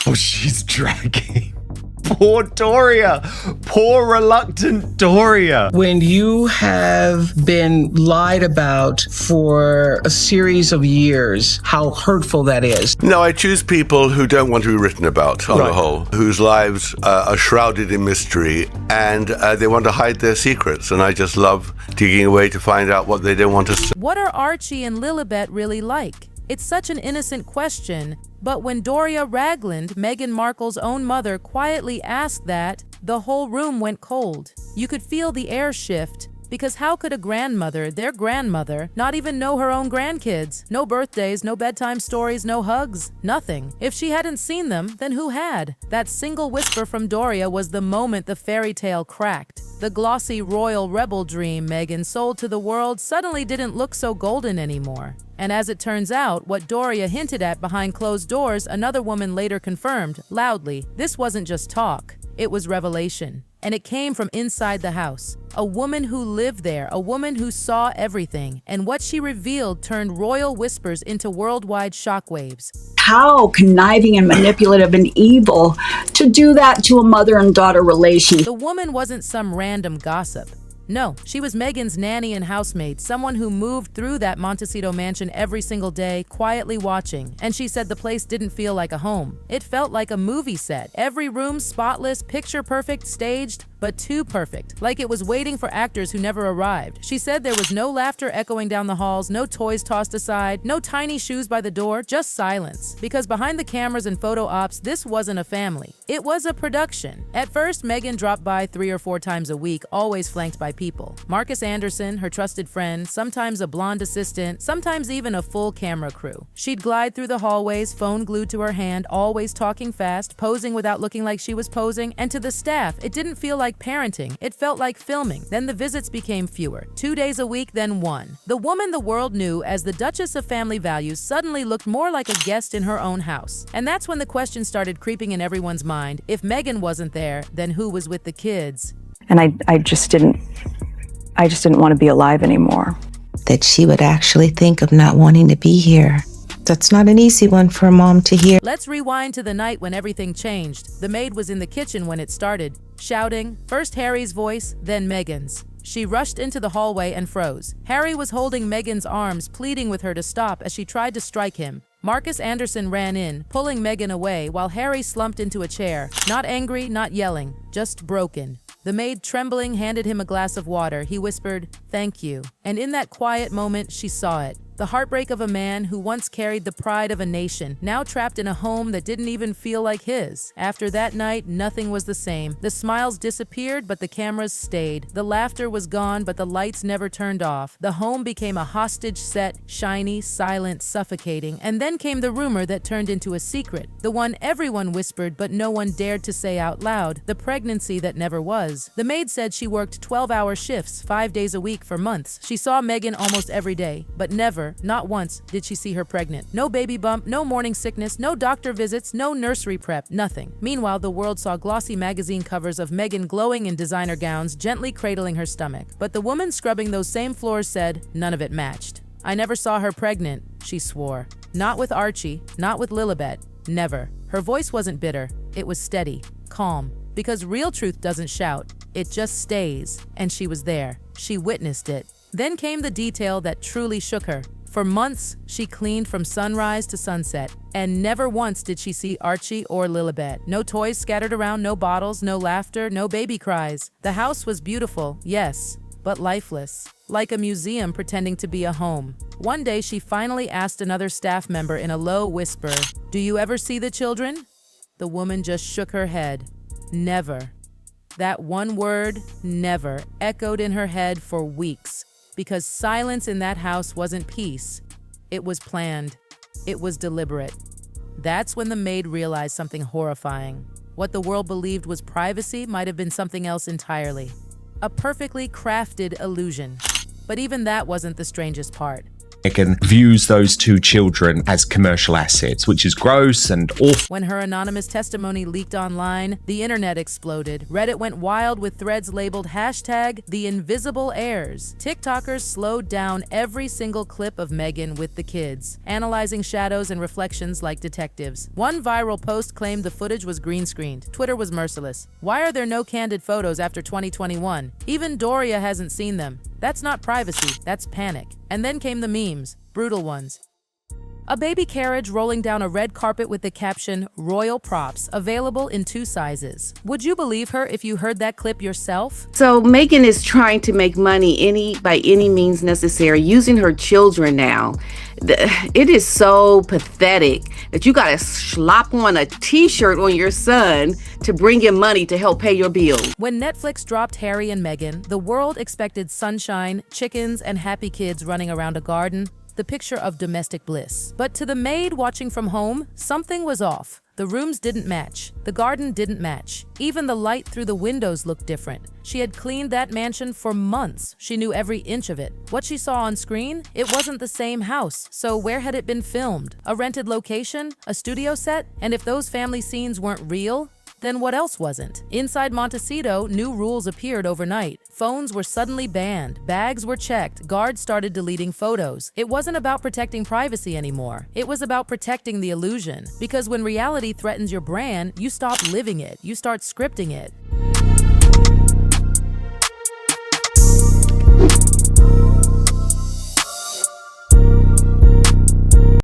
Oh, she's dragging. Poor Doria. Poor reluctant Doria. When you have been lied about for a series of years, how hurtful that is. No, I choose people who don't want to be written about on the whole, whose lives are shrouded in mystery, and they want to hide their secrets. And I just love digging away to find out what they don't want to say. What are Archie and Lilibet really like? It's such an innocent question, but when Doria Ragland, Meghan Markle's own mother, quietly asked that, the whole room went cold. You could feel the air shift, because how could a grandmother, their grandmother, not even know her own grandkids? No birthdays, no bedtime stories, no hugs, nothing. If she hadn't seen them, then who had? That single whisper from Doria was the moment the fairy tale cracked. The glossy royal rebel dream Meghan sold to the world suddenly didn't look so golden anymore. And as it turns out, what Doria hinted at behind closed doors, another woman later confirmed, loudly. This wasn't just talk, it was revelation. And it came from inside the house. A woman who lived there, a woman who saw everything. And what she revealed turned royal whispers into worldwide shockwaves. How conniving and manipulative and evil to do that to a mother and daughter relation. The woman wasn't some random gossip. No, she was Meghan's nanny and housemaid, someone who moved through that Montecito mansion every single day, quietly watching. And she said the place didn't feel like a home. It felt like a movie set. Every room spotless, picture perfect, staged, but too perfect, like it was waiting for actors who never arrived. She said there was no laughter echoing down the halls, no toys tossed aside, no tiny shoes by the door, just silence. Because behind the cameras and photo ops, this wasn't a family. It was a production. At first, Meghan dropped by 3 or 4 times a week, always flanked by people. Marcus Anderson, her trusted friend, sometimes a blonde assistant, sometimes even a full camera crew. She'd glide through the hallways, phone glued to her hand, always talking fast, posing without looking like she was posing, and to the staff, it didn't feel like parenting, it felt like filming. Then the visits became fewer, 2 days a week, then 1. The woman the world knew as the Duchess of Family Values suddenly looked more like a guest in her own house. And that's when the question started creeping in everyone's mind. If Meghan wasn't there, then who was with the kids? And I just didn't want to be alive anymore. That she would actually think of not wanting to be here. That's not an easy one for a mom to hear. Let's rewind to the night when everything changed. The maid was in the kitchen when it started, shouting, first Harry's voice, then Meghan's. She rushed into the hallway and froze. Harry was holding Meghan's arms, pleading with her to stop as she tried to strike him. Marcus Anderson ran in, pulling Meghan away while Harry slumped into a chair, not angry, not yelling, just broken. The maid, trembling, handed him a glass of water. He whispered, "Thank you." And in that quiet moment, she saw it. The heartbreak of a man who once carried the pride of a nation, now trapped in a home that didn't even feel like his. After that night, nothing was the same. The smiles disappeared, but the cameras stayed. The laughter was gone, but the lights never turned off. The home became a hostage set, shiny, silent, suffocating. And then came the rumor that turned into a secret. The one everyone whispered, but no one dared to say out loud. The pregnancy that never was. The maid said she worked 12-hour shifts, 5 days a week for months. She saw Meghan almost every day, but never, not once, did she see her pregnant. No baby bump, no morning sickness, no doctor visits, no nursery prep, nothing. Meanwhile, the world saw glossy magazine covers of Meghan glowing in designer gowns, gently cradling her stomach. But the woman scrubbing those same floors said none of it matched. "I never saw her pregnant," she swore. Not with Archie, not with Lilibet, never. Her voice wasn't bitter, it was steady, calm. Because real truth doesn't shout, it just stays. And she was there. She witnessed it. Then came the detail that truly shook her. For months, she cleaned from sunrise to sunset, and never once did she see Archie or Lilibet. No toys scattered around, no bottles, no laughter, no baby cries. The house was beautiful, yes, but lifeless, like a museum pretending to be a home. One day, she finally asked another staff member in a low whisper, "Do you ever see the children?" The woman just shook her head. Never. That one word, never, echoed in her head for weeks. Because silence in that house wasn't peace. It was planned. It was deliberate. That's when the maid realized something horrifying. What the world believed was privacy might have been something else entirely. A perfectly crafted illusion. But even that wasn't the strangest part. Meghan views those two children as commercial assets, which is gross and awful. When her anonymous testimony leaked online, the internet exploded. Reddit went wild with threads labeled #TheInvisibleHeirs. TikTokers slowed down every single clip of Meghan with the kids, analyzing shadows and reflections like detectives. One viral post claimed the footage was green screened. Twitter was merciless. Why are there no candid photos after 2021? Even Doria hasn't seen them. That's not privacy, that's panic. And then came the memes, brutal ones. A baby carriage rolling down a red carpet with the caption, "Royal props," available in 2 sizes. Would you believe her if you heard that clip yourself? So Meghan is trying to make money by any means necessary, using her children now. It is so pathetic that you gotta slop on a t-shirt on your son to bring him money to help pay your bills. When Netflix dropped Harry and Meghan, the world expected sunshine, chickens, and happy kids running around a garden, the picture of domestic bliss. But to the maid watching from home, something was off. The rooms didn't match. The garden didn't match. Even the light through the windows looked different. She had cleaned that mansion for months. She knew every inch of it. What she saw on screen, it wasn't the same house. So where had it been filmed? A rented location? A studio set? And if those family scenes weren't real, then what else wasn't? Inside Montecito, new rules appeared overnight. Phones were suddenly banned, bags were checked, guards started deleting photos. It wasn't about protecting privacy anymore. It was about protecting the illusion. Because when reality threatens your brand, you stop living it, you start scripting it.